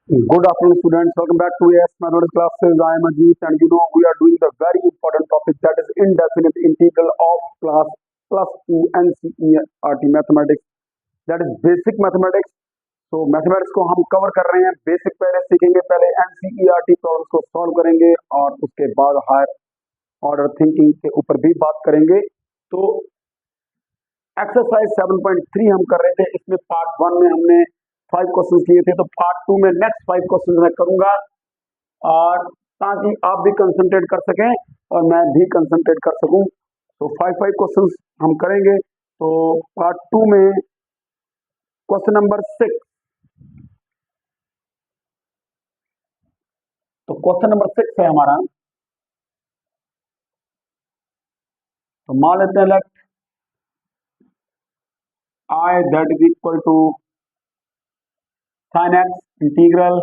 Good afternoon, students. Welcome back to AS Mathematics classes. I am Ajit, and we are doing the very important topic, that is indefinite integral of class plus 2 NCERT mathematics. That is basic mathematics. तो mathematics को हम cover कर रहे हैं. Basic पहले सीखेंगे, पहले NCERT problems को सॉल्व करेंगे और उसके बाद हायर ऑर्डर थिंकिंग के ऊपर भी बात करेंगे. तो एक्सरसाइज 7.3 हम कर रहे थे. इसमें पार्ट 1 में हमने 5 क्वेश्चन किए थे, तो पार्ट 2 में नेक्स्ट 5 क्वेश्चन मैं करूंगा, और ताकि आप भी कंसंट्रेट कर सकें और मैं भी कंसंट्रेट कर सकूं. तो 5 क्वेश्चन हम करेंगे. तो पार्ट 2 में क्वेश्चन नंबर 6. तो क्वेश्चन नंबर 6 है हमारा. तो मान लेते हैं late I that is equal to sin x integral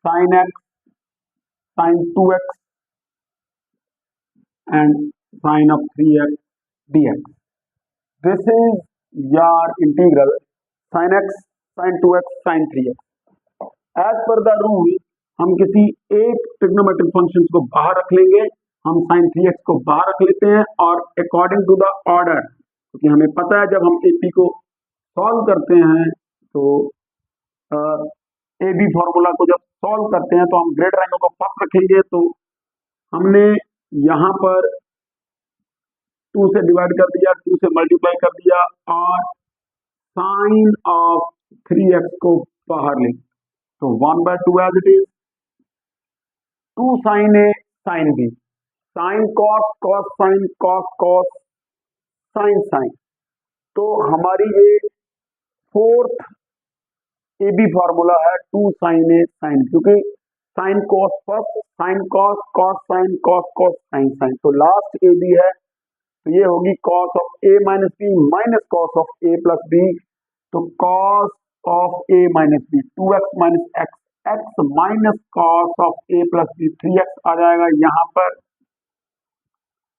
sin x sin 2x and sin of 3x dx. This is your integral sin x sin 2x sin 3x. As per the rule, हम किसी एक trigonometric function को बाहर रख लेंगे. हम sin 3x को बाहर रख लेते हैं, और अकॉर्डिंग टू द ऑर्डर, क्योंकि हमें पता है जब हम AP को सॉल्व करते हैं तो AB फॉर्मूला को जब सॉल्व करते हैं तो हम ग्रेटर एंगल को फर्स्ट रखेंगे. तो हमने यहाँ पर 2 से डिवाइड कर दिया, 2 से मल्टीप्लाई कर दिया, और साइन ऑफ 3x को बाहर ले. तो 1/2 as it is. 2 sin A sin B, sine cos cos sine cos cos sine sine. तो हमारी ये फोर्थ AB फॉर्मूला है 2 sin A sin, क्योंकि sine cos first, sine cos cos sine cos cos sine sine. तो last AB है, तो ये होगी cos of A minus B minus cos of A plus B. तो cos of A minus B 2x minus x, x minus cos of A plus B 3x आ जाएगा यहाँ पर,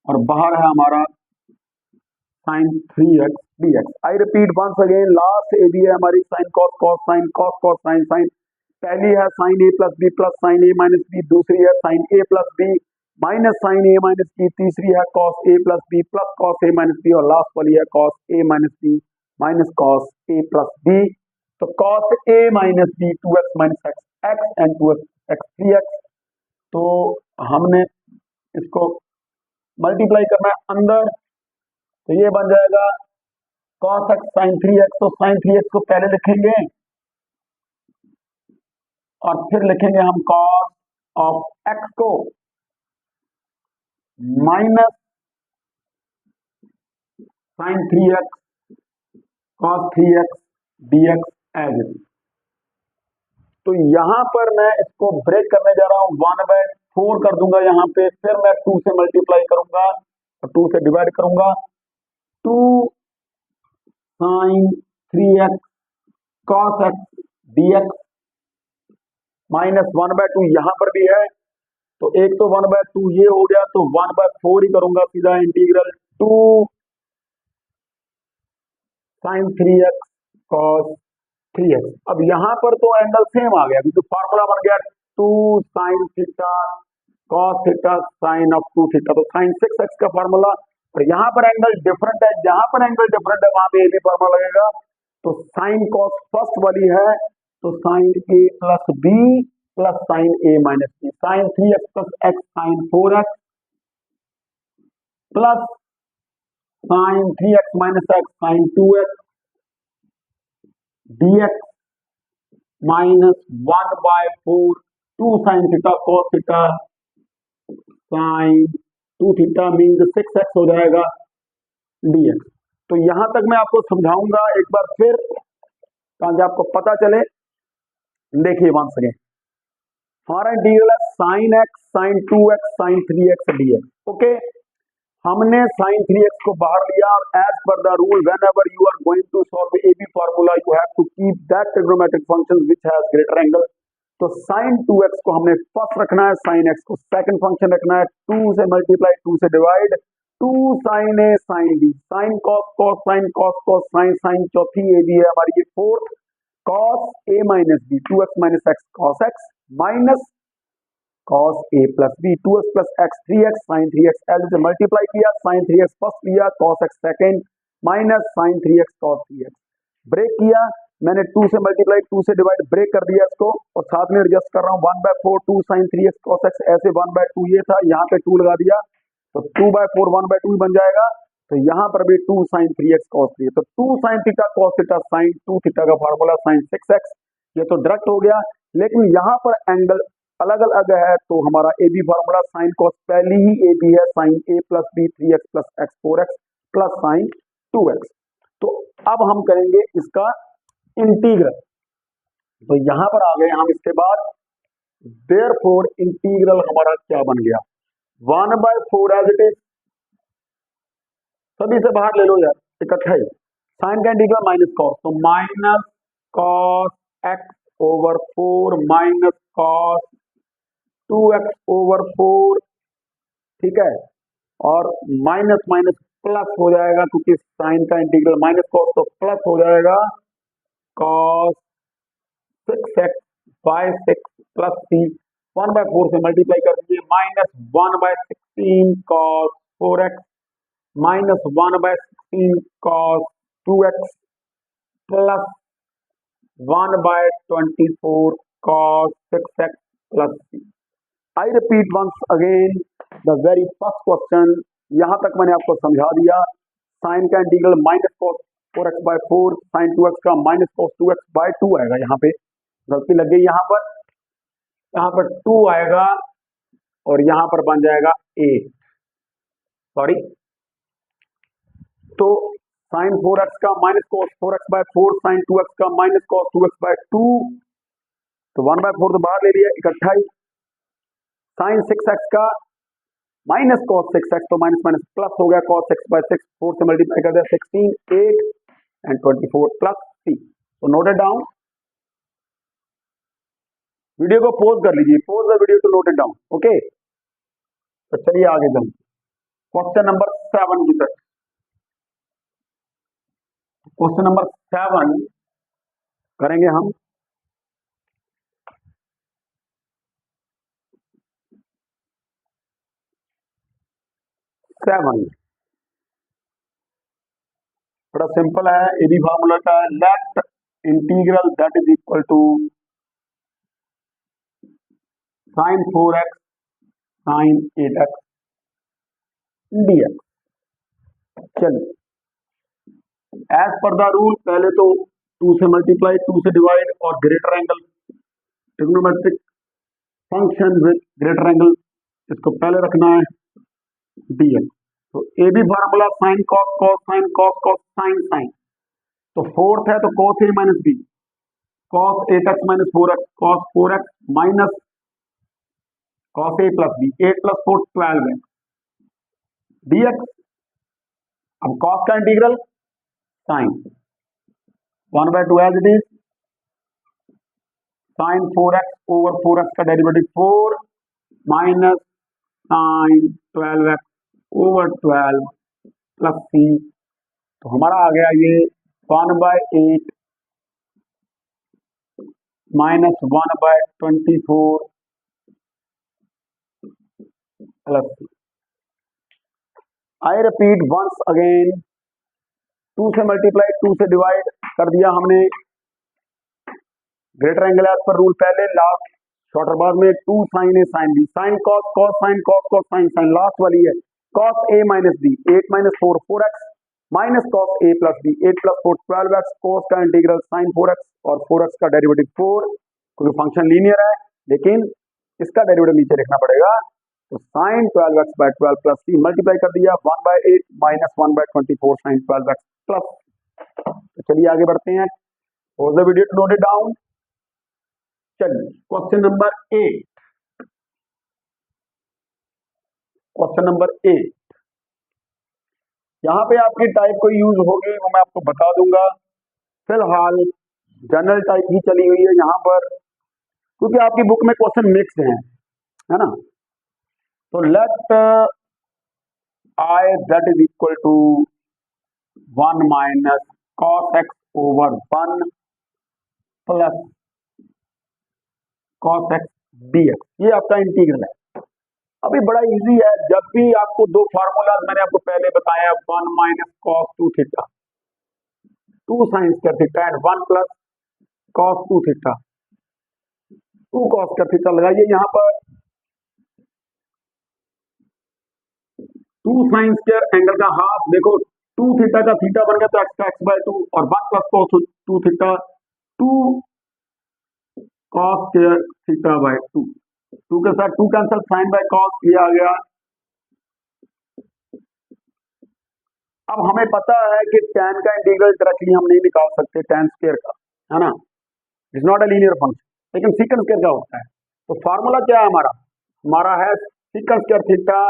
और बाहर है हमारा sin 3x dx. I repeat once again, last AB है हमारी sin cos cos sin cos cos sin sin. पहली है sin A plus B plus sin A minus B, दूसरी है sin A plus B minus sin A minus B, तीसरी है cos A plus B plus cos A minus B, और last वाली है cos A minus B minus cos A plus B. तो cos A minus B 2x minus x, x and 2x x 3x. तो हमने इसको multiply करना है अंदर, तो ये बन जाएगा cos x sin 3x. तो sin 3x को पहले लिखेंगे और फिर लिखेंगे हम cos ऑफ x को minus sin 3x cos 3x dx as it is. तो यहां पर मैं इसको ब्रेक करने जा रहा हूं, 1/4 कर दूंगा यहाँ पे, फिर मैं 2 से मल्टीप्लाई करूंगा और 2 से डिवाइड करूंगा. 2 sin 3x cos x dx minus 1/2 यहाँ पर भी है, तो एक तो 1/2 ये हो गया, तो 1/4 ही करूंगा सीधा. Integral 2 sin 3x cos 3x. अब यहाँ पर तो एंगल सेम आ गया, क्योंकि फॉर्मूला बन गया 2 sin theta cos theta sin of 2 theta. तो sin 6x का फॉर्मूला, और यहाँ पर एंगल डिफरेंट है, जहां पर एंगल डिफरेंट है वहां पे AB फॉर्मूला लगेगा. तो sin cos फर्स्ट वाली है, तो sin A plus B plus sin A minus B, sin 3x plus x sin 4x plus sin 3x minus x sin 2x dx minus 1/4 2 sin theta cos theta sin 2 theta means 6x हो जाएगा dx. तो यहां तक मैं आपको समझाऊंगा एक बार फिर, ताकि आपको पता चले. देखिए वंस अगेन, हमारा इंटीग्रल है sin x sin 2x sin 3x dx. Okay, हमने sin 3x को बाहर लिया, और as per the rule whenever you are going to solve AB formula you have to keep that trigonometric function which has greater angle. तो sin 2x को हमने first रखना है, sin x को सेकंड फंक्शन रखना है. 2 से multiply 2 से divide, 2 sin A sin B sin cos cos sin cos cos sin sin, चौथी AB है हमारी ये fourth. cos a minus b 2x minus x cos x minus cos a plus b 2x plus x 3x sin 3x l से multiply किया, sin 3x first लिया, cos x second minus sin 3x cos 3x break किया, मैंने 2 से multiply 2 से divide break कर दिया इसको, और साथ में एडजस्ट कर रहा हूँ 1/4 2 sin 3x cos x, ऐसे 1/2 ये था, यहाँ पे 2 लगा दिया तो 2/4 1/2 बन जाएगा। तो यहाँ पर भी 2 sin 3x cos 3, तो 2 sin theta cos theta sin 2 theta का फार्मूला sin 6x, ये तो डायरेक्ट हो गया। लेकिन यहाँ पर एंगल अलग अलग है, तो हमारा A B formula sin cos पहली ही ए बी है sin a plus b 3x plus x 4x plus sin 2x। तो अब हम करेंगे इसका इंटीग्रल, तो यहां पर आ गए हम इसके बाद, देयरफॉर इंटीग्रल हमारा क्या बन गया 1/4 एज इट इज, सभी से बाहर ले लो यार इकट्ठा ही, साइन का इंटीग्रल माइनस कॉस, तो minus cos x over 4 minus cos 2x over 4, ठीक है, और माइनस माइनस प्लस हो जाएगा, क्योंकि साइन का इंटीग्रल माइनस कॉस तो प्लस हो जाएगा cos 6x bye 6 plus c 1/4 से मल्टीप्लाई कर दीजिए, minus 1/16 cos 4x minus 1/16 cos 2x plus 1/24 cos 6x plus c। I repeat once again the very first question, यहां तक मैंने आपको समझा दिया, साइन का integral minus cos 4x/4 sign 2x का माइनस cos 2x/2 आएगा, यहाँ पे गलती लग गई, यहाँ पर 2 आएगा और यहाँ पर बन जाएगा 8, सॉरी, तो साइन 4x का minus cos 4x/4 sign 2x का माइनस cos 2x/2, तो 1/4 तो बाहर ले लिया इकट्ठा ही, साइन 6x का माइनस cos 6x, तो माइनस माइनस प्लस हो गया cos 6/6, 4 से मल्टीप्लाई कर दिया 16 8 एंड 24 प्लस c। तो नोट इट डाउन, वीडियो को पॉज कर लीजिए, pause the video to note it down, okay. तो चलिए आगे चलते, क्वेश्चन नंबर 7 की तरफ। क्वेश्चन नंबर 7 करेंगे हम, बड़ा सिंपल है, ए बी फार्मूला का, let integral that is equal to sine 4x sine 8x dx। चलिए, एज पर द रूल पहले तो 2 से मल्टीप्लाई 2 से डिवाइड और greater angle trigonometric function with greater angle इसको पहले रखना है dx। तो A B formula sine cos cos sine cos cos sine sine, तो फोर्थ है तो cos a minus B cos 8x minus 4x cos 4x minus cos a plus B 8 plus 4 12 dx। अब cos का integral sine 1/2 as it is, sine 4x over 4x का derivative 4 minus sine 12x over 12 plus c, तो हमारा आ गया ये 1/8 minus 1/24 plus c। I repeat once again, 2 से multiply 2 से डिवाइड कर दिया हमने, greater angle as per rule पहले, लास्ट शॉर्टर बाद में 2 साइन ए sign B, sine cos cos sine cos cos sine sine, last वाली है cos a minus B 8 minus 4 4x minus cos a plus B 8 plus 4 12x, cos का integral sine 4x और 4x का derivative 4, क्योंकि function linear है, लेकिन इसका derivative नीचे लिखना पड़ेगा, तो sign 12x/12 plus c multiply कर दिया 1/8 माइनस 1/24 साइन 12x प्लस। तो चलिए आगे बढ़ते हैं, pause the video to note it down. चलिए क्वेश्चन नंबर 8, क्वेश्चन नंबर 8, यहाँ पे आपकी टाइप कोई यूज होगी वो मैं आपको बता दूंगा, फिलहाल जनरल टाइप ही चली हुई है यहाँ पर, क्योंकि आपकी बुक में क्वेश्चन मिक्स्ड है ना। तो let I that is equal to 1 minus cos x over 1 plus cos x dx, ये आपका इंटीग्रल है। अभी बड़ा इजी है, जब भी आपको दो फार्मूला मैंने आपको पहले बताया, 1 minus cos 2 theta, 2 sine square theta and 1 plus cos 2 theta, 2 cos square theta लगाइए यहाँ पर, 2 साइन स्क्वायर एंगल का हाफ, देखो 2 थीटा का थीटा बन गया तो एक्स का एक्स बाय 2 और 1 plus cos 2 theta, 2 cos square theta by 2, 2 के साथ 2 कैंसिल, साइन बाय कॉस ये आ गया। अब हमें पता है कि tan का इंटीग्रल डायरेक्टली हम नहीं निकाल सकते, tan स्क्वायर का, है ना, it's not a linear function, लेकिन सीकंड स्क्वायर का होता है। तो फार्मूला क्या है हमारा, हमारा है secant square theta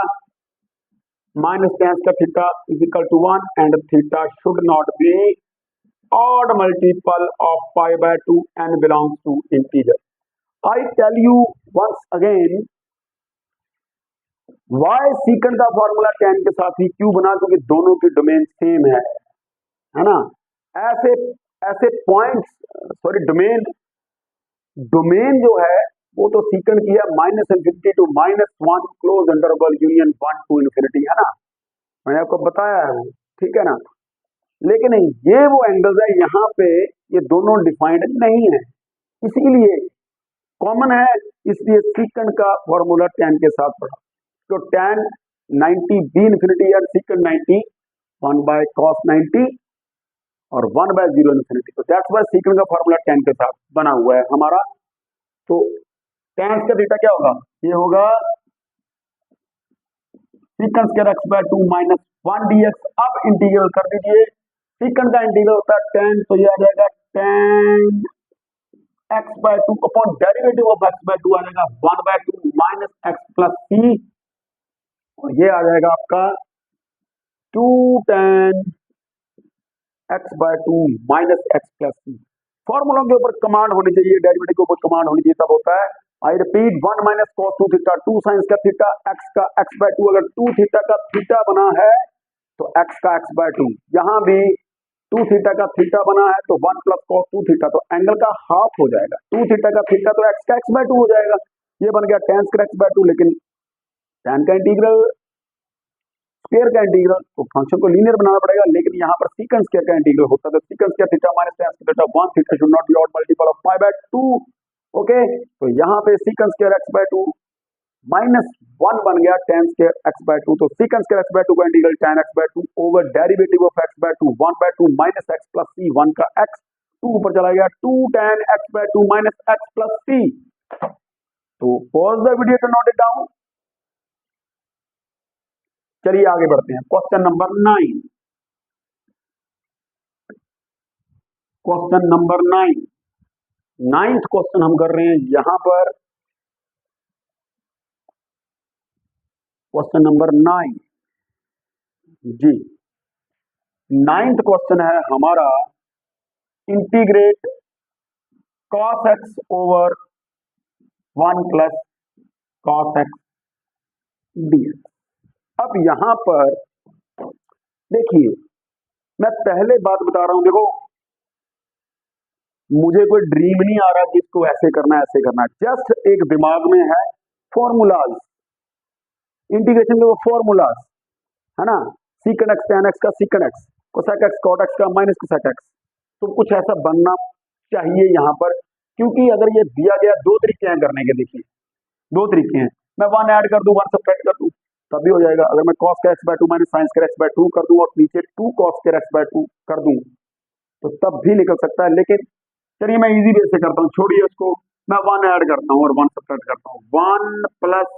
minus tan square theta is equal to 1 and theta should not be odd multiple of pi by 2 and belongs to integer. I tell you once again why secant का formula tan के साथ ही क्यों बना, क्योंकि दोनों की domain same है ना। ऐसे ऐसे पॉइंट्स, सॉरी डोमेन जो है वो तो सीकंड की है minus infinity to -1 close interval union 1 to infinity, है ना, मैंने आपको बताया है, ठीक है ना। लेकिन ये वो एंगल्स है यहाँ पे, ये दोनों डिफाइंड नहीं है, इसीलिए कॉमन है, इसलिए सीकंड का फॉर्मूला tan के साथ पढ़ा। तो tan 90 बी इंफिनिटी या सीकंड 90 1 बाय cos 90 और 1 बाय 0 इंफिनिटी, तो दैट्स वाई सीकंड का फॉर्मूला tan के साथ बना हुआ है हमारा। तो tan का थीटा क्या होगा, ये होगा secant square x by 2 minus 1 dx। अब इंटीग्रल कर दीजिए, सीकंड का इंटीग्रल होता है tan, तो ये आ जाएगा tan x by 2 upon derivative of x by 2 आ जाएगा 1 by 2 minus x plus c, और ये आ जाएगा आपका 2 tan x by 2 minus x plus c। फॉर्मूलों के ऊपर कमांड होनी चाहिए, डेरिवेटिव के ऊपर कमांड होनी चाहिए, तब होता है। I repeat 1 minus cos 2 theta, 2 sine का थीटा, x का x बाय 2, अगर 2 थीटा का थीटा बना है तो x का x बाय 2, यहाँ भी 2 थीटा का थीटा बना है तो 1 प्लस कॉस 2 थीटा, तो एंगल का हाफ हो जाएगा, 2 थीटा का थीटा तो x का x बाय 2 हो जाएगा, ये बन गया tan स्क्वायर x बाय 2। लेकिन tan का इंटीग्रल, स्क्वायर का इंटीग्रल, तो फंक्शन को लीनियर बनाना पड़ेगा, लेकिन यहाँ पर सीकंड स्क्वायर का इंटीग्रल होता है, तो secant square theta minus tan square theta 1 theta should not be odd multiple of pi by 2, okay. तो यहाँ पे secant square x by 2 minus 1 बन गया tan स्क्वायर x बाय 2, तो सीकंड स्क्वायर x बाय 2 का integral tan x by 2 over derivative of x by 2 1 by 2 minus x plus c, 1 का x 2 ऊपर चला गया, 2 tan x by 2 minus x plus c। तो pause the video to note it down. चलिए आगे बढ़ते हैं, question number 9, question number 9, ninth question हम कर रहे हैं यहां पर, क्वेश्चन नंबर 9 जी। नाइन्थ क्वेश्चन है हमारा, integrate cos x over 1 plus cos x dx। अब यहां पर देखिए, मैं पहले बात बता रहा हूं, देखो मुझे कोई ड्रीम नहीं आ रहा कि इसको ऐसे करना है ऐसे करना है, जस्ट एक दिमाग में है फॉर्मूलाज, इंटीग्रेशन के वो फॉर्मूलाज, है ना, सीकंड एक्स tan x का secant x, cosec x cot x का माइनस कोसेक एक्स, तो कुछ ऐसा बनना चाहिए यहाँ पर, क्योंकि अगर ये दिया गया, दो तरीके हैं करने के, देखिए दो तरीके हैं, मैं 1 ऐड कर दूं 1 सब्ट्रैक्ट कर दूं तब भी हो जाएगा, अगर मैं cos का x बाय 2 माइनस साइन का x बाय 2 कर दूं और नीचे 2 cos का x बाय 2 कर दूं तो तब भी निकल सकता है। लेकिन चलिए मैं इजी वे से करता हूँ, छोड़िए उसको, मैं 1 ऐड करता हूँ और 1 सब्ट्रैक्ट करता हूँ, 1 plus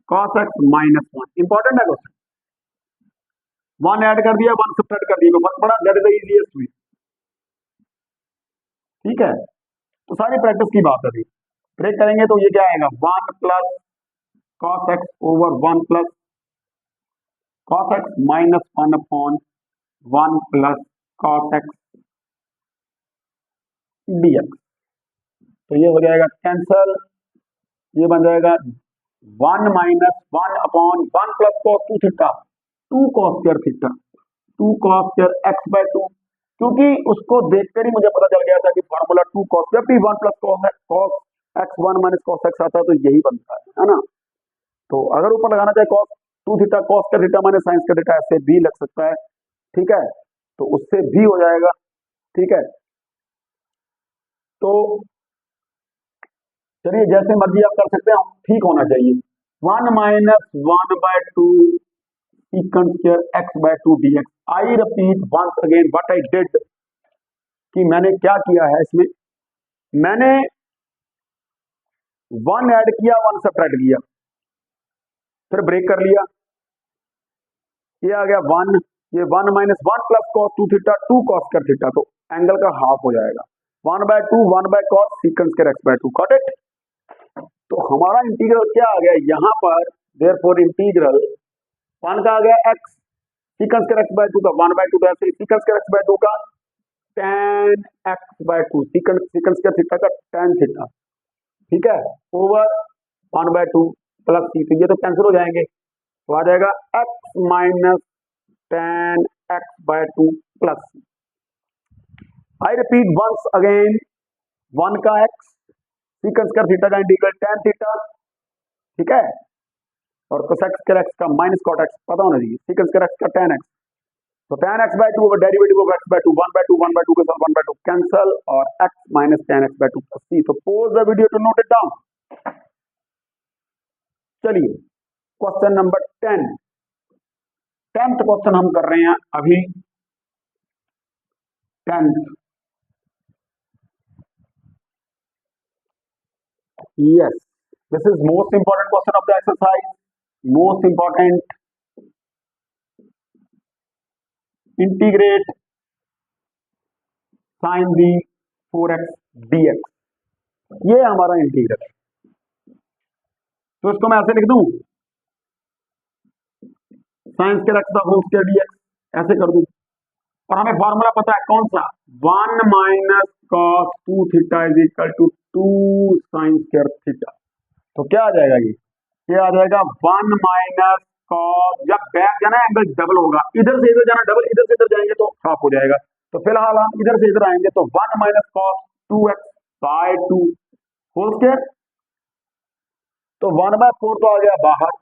cos x minus 1, important है क्वेश्चन, 1 ऐड कर दिया 1 सब्ट्रैक्ट कर दिया, तो फर्क पड़ा, that is the easiest way, ठीक है। तो सारी प्रैक्टिस की बात है, ब्रेक करेंगे तो ये क्या आएगा, 1 plus cos x over 1 plus cos x minus 1 upon 1 plus cos x dx, तो ये हो जाएगा कैंसल, ये बन जाएगा 1 minus 1 upon 1 plus cos 2 theta, 2 cos square theta, 2 cos square x by 2, क्योंकि उसको देखकर ही मुझे पता चल गया था कि फॉर्मूला टू कॉस, जब भी 1 plus cos x 1 minus cos x आता है तो यही बनता है ना। तो अगर ऊपर लगाना चाहे कॉस 2 थीटा कॉस का थीटा माइनस साइंस का थीटा, ऐसे भी लग सकता है, ठीक है, तो उससे भी हो जाएगा, ठीक है। तो चलिए जैसे मर्जी आप कर सकते हैं, ठीक होना चाहिए। 1 minus 1/2 secant square x/2 dx। I repeat once again what I did, कि मैंने क्या किया है इसमें, मैंने 1 ऐड किया 1 सब्ट्रैक्ट किया, फिर ब्रेक कर लिया, ये आ गया 1, ये 1 minus 1 plus cos 2 theta 2 cos कर थीटा, तो एंगल का हाफ हो जाएगा 1/2 1/cos secant square x/2, got it. तो हमारा इंटीग्रल क्या आ गया यहाँ पर, देयरफॉर इंटीग्रल 1 का आ गया x secant square x/2 का 1/2, तो ऐसे secant square x/2 का tan x/2 secant square theta का tan थीटा, ठीक है, ओवर 1/2 प्लस सी, तो ये तो कैंसिल हो जाएंगे, तो आ जाएगा x minus tan x/2 plus C. I repeat once again 1 का x secant square थीटा का इंटीग्रल tan थीटा, ठीक है, और cosec square x का माइनस cot x पता होना चाहिए, secant square x का tan x, तो tan x/2 over derivative of x/2 1/2 के साथ 1/2 कैंसल, और x minus tan x/2 plus C. तो pause the video to note it down. चलिए क्वेश्चन नंबर 10, 10th क्वेश्चन हम कर रहे हैं अभी, 10th, yes, this is most important question of the exercise, most important, integrate sin v 4x dx, ये हमारा इंटीग्रल है, तो इसको मैं ऐसे लिख दूं, साइंस के एक्स का होल स्क्वायर dx, ऐसे कर दूं, और हमें फॉर्मूला पता है कौन सा, 1 minus cos 2 theta is equal to 2 sine square theta, तो क्या आ जाएगा ये आ जाएगा 1 माइनस कॉस, जब बैक जाना एंगल डबल होगा, इधर से इधर जाना डबल, इधर से इधर जाएंगे तो हाफ हो जाएगा, तो फिलहाल हम इधर से इधर आएंगे, तो 1 minus cos 2x/2 whole square, तो 1/4 तो आ गया बाहर,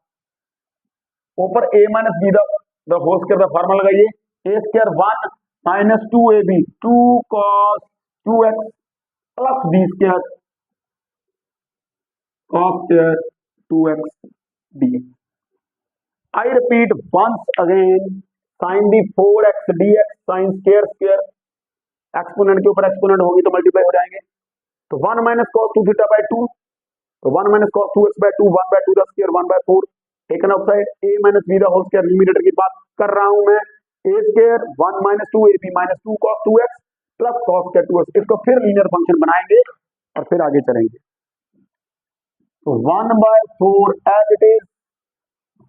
ऊपर a minus B the whole square का फार्मूला लगाइए, a square 1 minus 2ab 2 cos 2x plus b square cos square 2x dx। I repeat once again sin b 4x dx sin square square, exponent के ऊपर exponent होगी तो multiply हो जाएंगे, तो 1 minus cos 2 theta by 2, तो 1 minus cos 2x/2 1/2 the square 1/4 taken outside, a minus b the whole square numerator की बात कर रहा हूं मैं, a square 1 minus 2ab minus 2 cos 2x plus cos square 2x, इसको फिर लीनियर फंक्शन बनाएंगे और फिर आगे चलेंगे, तो 1/4 as it is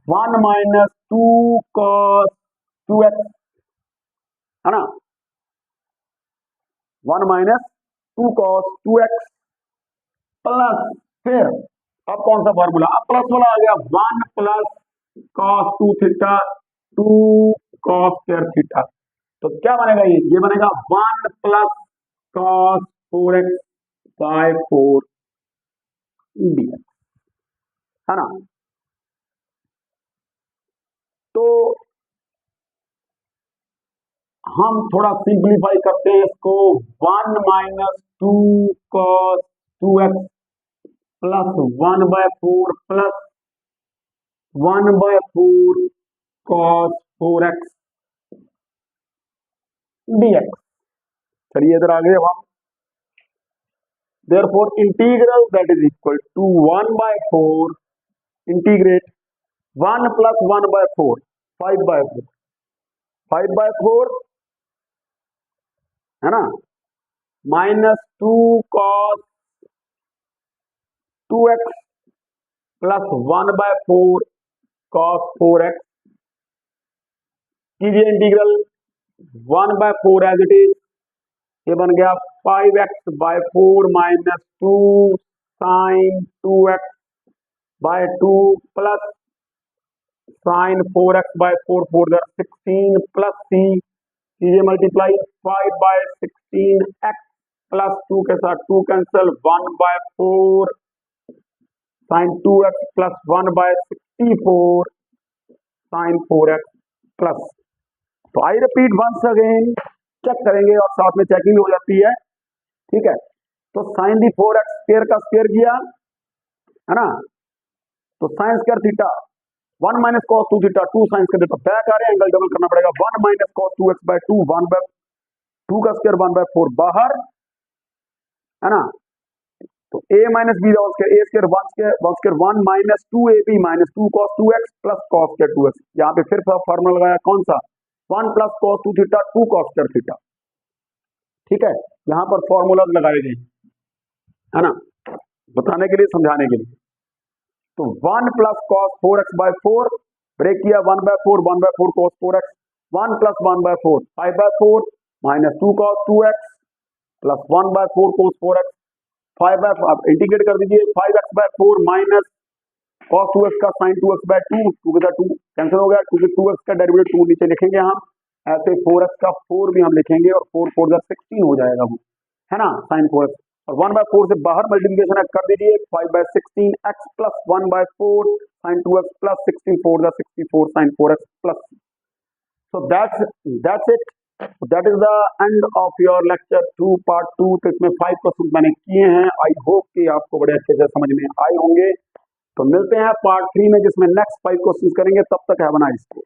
1 minus 2 cos 2x, है ना, 1 माइनस 2 cos 2x प्लस, फिर अब कौन सा फॉर्मूला, अब प्लस वाला आ गया, 1 plus cos 2 theta 2 cos square theta, तो क्या बनेगा ये बनेगा 1 plus cos 4x bye 4 dx, है ना। तो हम थोड़ा सिंप्लीफाई करते हैं इसको, 1 minus 2 cos 2x plus 1/4 plus 1/4 cos 4x dx। चलिए इधर आ गए हम, therefore integral that is equal to 1/4 integrate 1 plus 1/4 5/4 5/4, है ना, minus 2 cos 2x plus 1/4 cos 4x, कीजिए इंटीग्रल 1/4 एज इट इज, ये बन गया 5x/4 minus 2 sine 2x/2 plus sine 4x/4 4 16 plus c, कीजिए मल्टीप्लाई 5/16x प्लस 2 के साथ 2 cancel, 1/4 sine 2x plus 1/64 sine 4x plus. तो I repeat once again, check करेंगे और साथ में चेकिंग भी हो जाती है, ठीक है। तो साइन दी 4x स्क्वायर का स्क्वायर किया है ना, तो sign square theta 1 minus cos 2 theta 2 sine square, तो बैक आ रहे हैं, एंगल डबल करना पड़ेगा, 1 माइनस कॉस 2x/2 1/2 का स्क्वायर 1/4 बाहर है ना। तो a minus B whole square, a square 1 square 1 minus 2ab minus 2 cos 2x plus cos square 2x। यहाँ पे फिर फॉर्मूला लगाया कौन सा, 1 plus cos 2 theta 2 cos square theta, ठीक है। यहाँ पर फॉर्मूला लगाए गए है ना, बताने के लिए, समझाने के लिए। तो 1 प्लस cos 4x/4 ब्रेक किया, 1/4 1/4 cos 4x, 1 plus 1/4 5/4 minus 2 cos 2x plus 1/4 cos 4x, 5/4 integrate कर दीजिए, 5x/4 माइनस cos 2x का sin 2x/2, 2 के साथ 2 कैंसिल हो गया, क्योंकि 2x का डेरिवेटिव 2 नीचे लिखेंगे हम, ऐसे 4x का 4 भी हम लिखेंगे और 4 4 का 16 हो जाएगा वो, है ना, sin 4x। और 1/4 से बाहर मल्टीप्लिकेशन कर दीजिए, 5/16 x plus 1/4 sin 2x plus 16 4 का 64 sin 4x plus. So that's it. That is the end of your lecture 2 part 2। तो इसमें 5 क्वेश्चन मैंने किए हैं, आई होप कि आपको बड़े अच्छे से समझ में आए होंगे। तो मिलते हैं पार्ट 3 में, जिसमें नेक्स्ट 5 क्वेश्चन करेंगे। तब तक हैव अ नाइस डे।